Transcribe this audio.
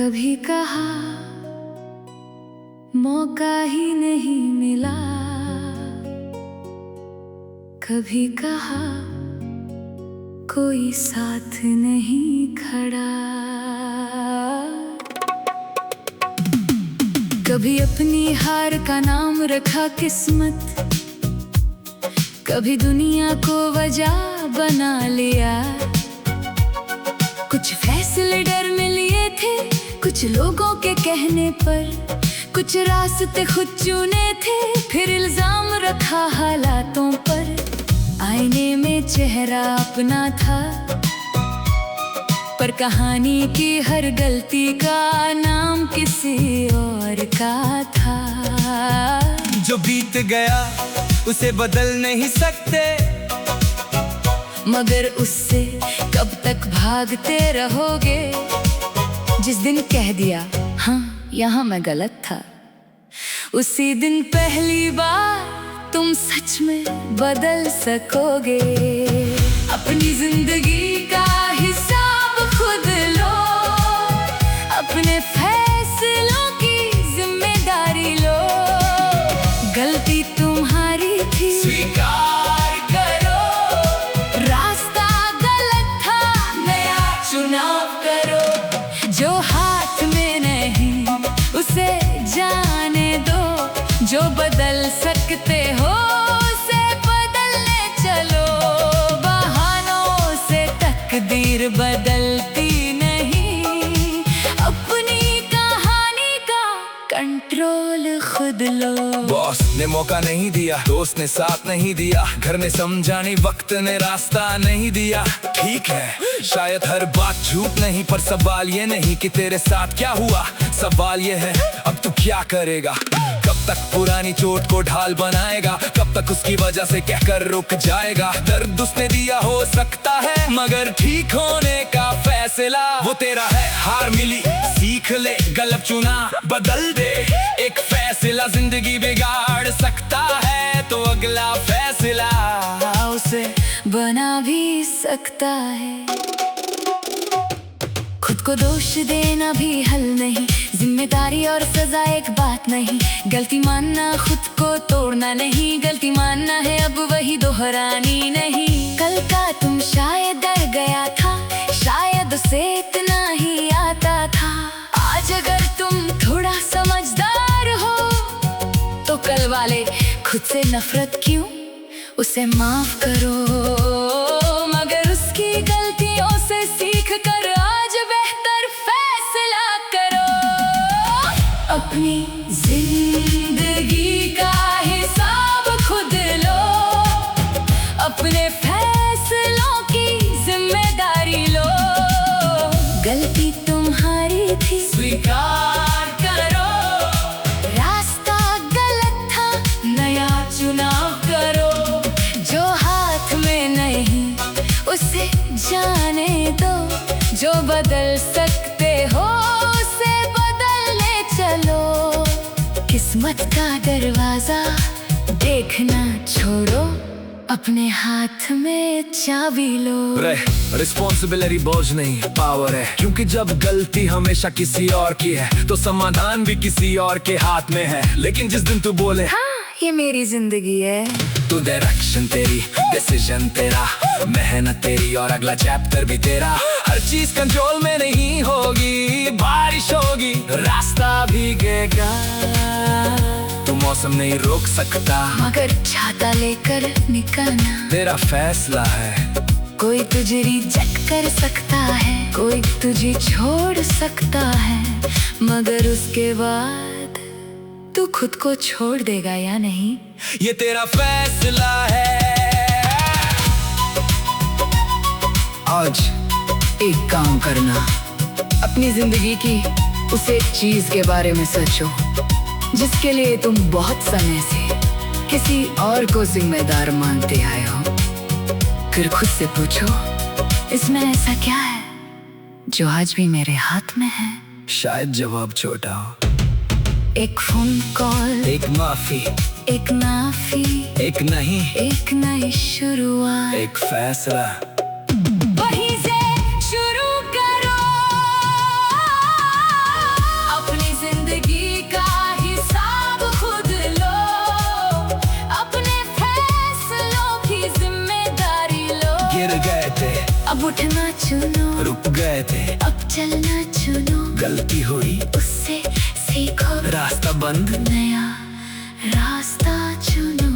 कभी कहा मौका ही नहीं मिला, कभी कहा कोई साथ नहीं खड़ा। कभी अपनी हार का नाम रखा किस्मत, कभी दुनिया को वजह बना लिया। कुछ फैसले डर में लिए थे, कुछ लोगों के कहने पर, कुछ रास्ते खुद चुने थे, फिर इल्जाम रखा हालातों पर। आईने में चेहरा अपना था, पर कहानी की हर गलती का नाम किसी और का था। जो बीत गया उसे बदल नहीं सकते, मगर उससे कब तक भागते रहोगे। जिस दिन कह दिया हाँ यहाँ मैं गलत था, उसी दिन पहली बार तुम सच में बदल सकोगे। अपनी जिंदगी का हिसाब खुद लो, अपने फैसलों की जिम्मेदारी लो। गलती तुम्हारी थी, स्वीकार करो। रास्ता गलत था, नया चुनाव करो। जो हाथ में नहीं उसे जाने दो, जो बदल सकते हो उसे बदलने चलो। बहानों से तकदीर बदलती नहीं, अपनी कहानी का कंट्रोल खुद लो। बॉस ने मौका नहीं दिया, दोस्त ने साथ नहीं दिया, घर ने समझा नहीं, वक्त ने रास्ता नहीं दिया। ठीक है शायद हर बात झूठ नहीं, पर सवाल ये नहीं कि तेरे साथ क्या हुआ, सवाल ये है अब तू क्या करेगा। कब तक पुरानी चोट को ढाल बनाएगा, कब तक उसकी वजह से कहकर रुक जाएगा। दर्द उसने दिया हो सकता है, मगर ठीक होने का फैसला वो तेरा है। हार मिली सीख ले, गलत चुना बदल दे। एक फैसला जिंदगी बिगाड़ सकता है, तो अगला फैसला उसे बना भी सकता है। खुद को दोष देना भी हल नहीं, जिम्मेदारी और सजा एक बात नहीं। गलती मानना खुद को तोड़ना नहीं, गलती मानना है अब वही दोहरानी नहीं। कल का तुम शायद डर गया था, शायद उसे इतना ही आता था। आज अगर तुम थोड़ा समझदार हो, तो कल वाले खुद से नफरत क्यों, उसे माफ करो। मगर उसकी गलतियों से सीख कर आज बेहतर फैसला करो। अपनी जिंदगी का हिसाब खुद लो, अपने फैसलों की जिम्मेदारी लो। गलती तुम्हारी थी, स्वीकार करो। रास्ता गलत था, नया चुनाव करो। जो हाथ में नहीं उसे जाने दो, जो बदल सकते हो उसे बदलने चलो। किस्मत का दरवाजा देखना छोड़ो, अपने हाथ में चाबी लो। रिस्पॉन्सिबिलिटी बोझ नहीं पावर है, क्योंकि जब गलती हमेशा किसी और की है, तो समाधान भी किसी और के हाथ में है। लेकिन जिस दिन तू बोले हाँ ये मेरी जिंदगी है, तो डायरेक्शन तेरी, डिसीजन तेरा, मेहनत तेरी और अगला चैप्टर भी तेरा। हर चीज कंट्रोल में नहीं होगी, बारिश होगी रास्ता भीगेगा, तू मौसम नहीं रोक सकता, मगर छाता लेकर निकलना तेरा फैसला है। कोई तुझे रिजेक्ट कर सकता है, कोई तुझे छोड़ सकता है, मगर उसके बाद तू खुद को छोड़ देगा या नहीं, ये तेरा फैसला है। आज एक काम करना, अपनी जिंदगी की उस एक चीज के बारे में सोचो जिसके लिए तुम बहुत समय से किसी और को जिम्मेदार मानते आए हो। फिर खुद से पूछो, इसमें ऐसा क्या है जो आज भी मेरे हाथ में है। शायद जवाब छोटा हो, एक फोन कॉल, एक माफी, एक माफी, एक नहीं, एक नई शुरुआत, एक फैसला। वहीं से शुरू करो। गिर गए थे, अब उठना चुनो, रुक गए थे, अब चलना चुनो, गलती हुई उससे सीखो, रास्ता बंद, नया रास्ता चुनो।